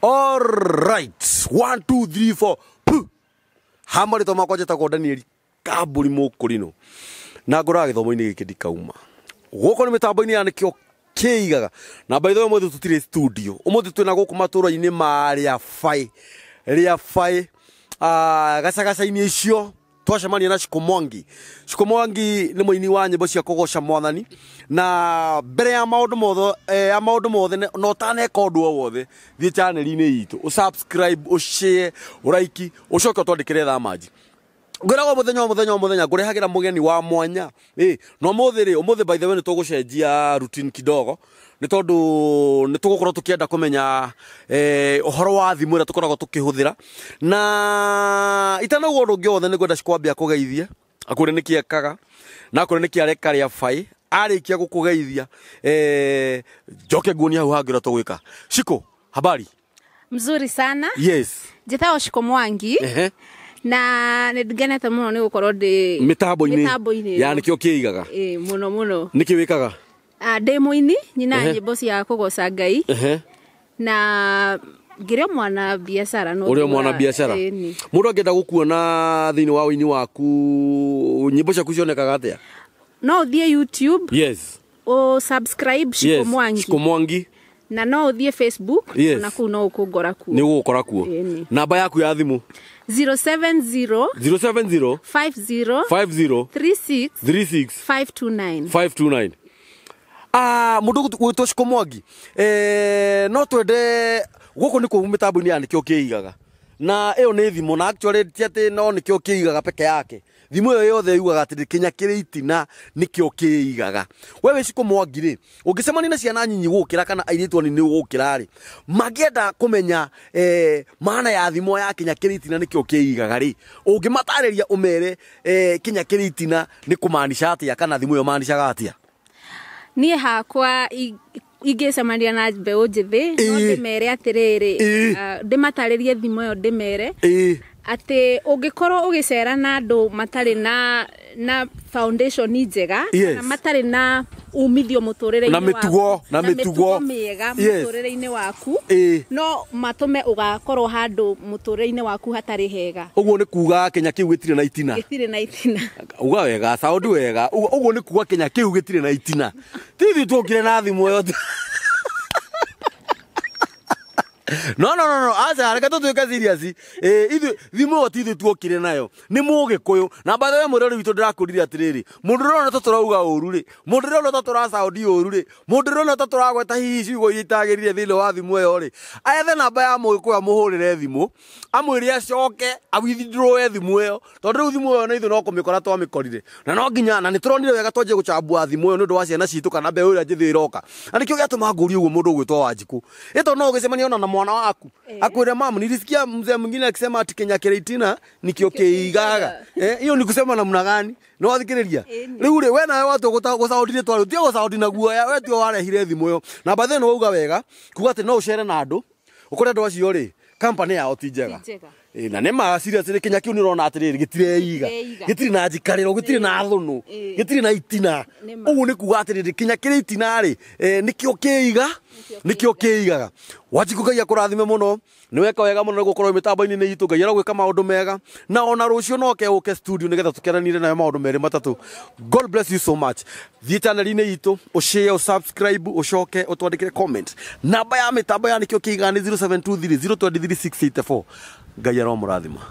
All right. 1 2 3 4. Hamari to makwa jeta ko Daniel Kaburi Mokurino. Na ngora githomo-ini giki ndikauma. Guko ni mitambo-ini ya nikio kiigaga. Na by the way mothe tutire studio. Umuthi twina guku maturo-ini maria fai. Ria fai. Gacagaca-ini icio. Twacemania na Shikomongi. Shikomongi ni muini wa nyimbo cia kugoca Mwathani. Na mbere ya maundu mothe no taneka undu o wothe thie channel-ini itu usubscribe ushare uraiki ucoke utwandikire thamaji ngirago muthenya ngurehagira mugeni wa mwanya no umuthi by the way nitugucenjia routine kidogo ni tondu nitugukorwo tukienda kumenya uhoro wa thimu ira tukoragwo tukihuthira na itana undu ungi wothe ni gwenda cikwambia kugeithia akure nikiekaga na akure nikiareka ria fai arikia gukugeithia joke guonia hau hangira tugwika Shiko habari mzuri sana yes Jethao Shikomongi na nĩngenete muno nĩ gukorwo ndi mitambo-ini yani kio kiigaga muno niki wikaga demo-ini nyina nyimbo cia kugoca Ngai na ngirio mwana biashara no uri mwana biashara mundu angenda gukuona thiini wa wini waku nyimbo ciaku cionekaga atia no thie YouTube yes o subscribe Shikomongi na no thie Facebook na ku no ukungora ku ni gukora ku namba yaku ya thimu 070 50 36 529 mundu gwitwo Shikomongi no twende guku ni ku mitambo-ini ya nikio kiigaga na iyo ni thimu na actually tiate no nikio kiigaga peke yake thimu yo yothe yugaga ati Kenya kiri itina nikio kiigaga wewe Shikomongi ri ungicemania na ciana nyinyi gukira kana airitu ni gukira ri magienda kumenya maana ya thimu ya Kenya kiri itina nikio kiigaga ri ungimatariria umere Kenya kiri itina ni kumaanisha atia kana thimu yo maanisha atia nie hakwa ingicemania na mbeu njithi no ndimere atiriri ndimataririe thimu yo ndimere ati ungikorwo ugicera na andu matari na foundation njega na matari na umithio muturire-ini waku na mitugo miega muturire-ini waku no matume ugakorwo handu muturire-ini waku hatari hega uguo ni kuga Kenya kiu gitire na itina uga wega sound wega uguo ni kuga Kenya kiu gitire na itina tithi tukire na thimu yo No asa reka tutuika serious thimu tithi tuokire nayo ni mugikuyu na by the way murori witu ndirakurire atiriri mundu rona taturauga uru ri mundu rona tatura sound uru ri mundu rona taturagweta hihi ciugo itagirire thile wa thimu yo ri ayethe namba ya mugikuyu amuhurire thimu amwire acoke awithdraw thimu yo tondu thimu yo na ithu no kumikora twamikorire na no nginya na nituronire wega twanjie guchambua thimu yo nundu wa ciana citu kana mbeu ira njithi iroka na nikio giatuma nguri uguo mundu gwitwa Wanjiku ito no gicemania ona na mwana waku akwire mama nilisikia mzee mwingine akisema ati Kenya kiri itina nikio kiigaga hiyo ni kusema namna gani no wathikiriria riu ri we nawe watu gusaudire twari utie gusaudi na guoya we tio warehire thimu yo na bathe no uga wega kuga ati no ucere na andu ukore andu acio ri company yao ti njega na nema serious ri Kenya kiu ni rona atiriri gitireiga gitiri na njikariro gitiri na thunu gitiri na itina ugu ni kuga atiriri Kenya kiri itina ri nikio kiigaga Wanjiku Ngai akurathime muno ni weka wega muno gukorwo mitambo-ini ni itu Ngai aragwika maundu mega na ona rucio no uke studio nigetha tukeranire nayo maundu meri matatu God bless you so much thie channel-ini itu ushare subscribe ucoke utwandikire comment namba ya mitambo ya nikio kiigaga ni 0723 023 684 Ngai aromurathima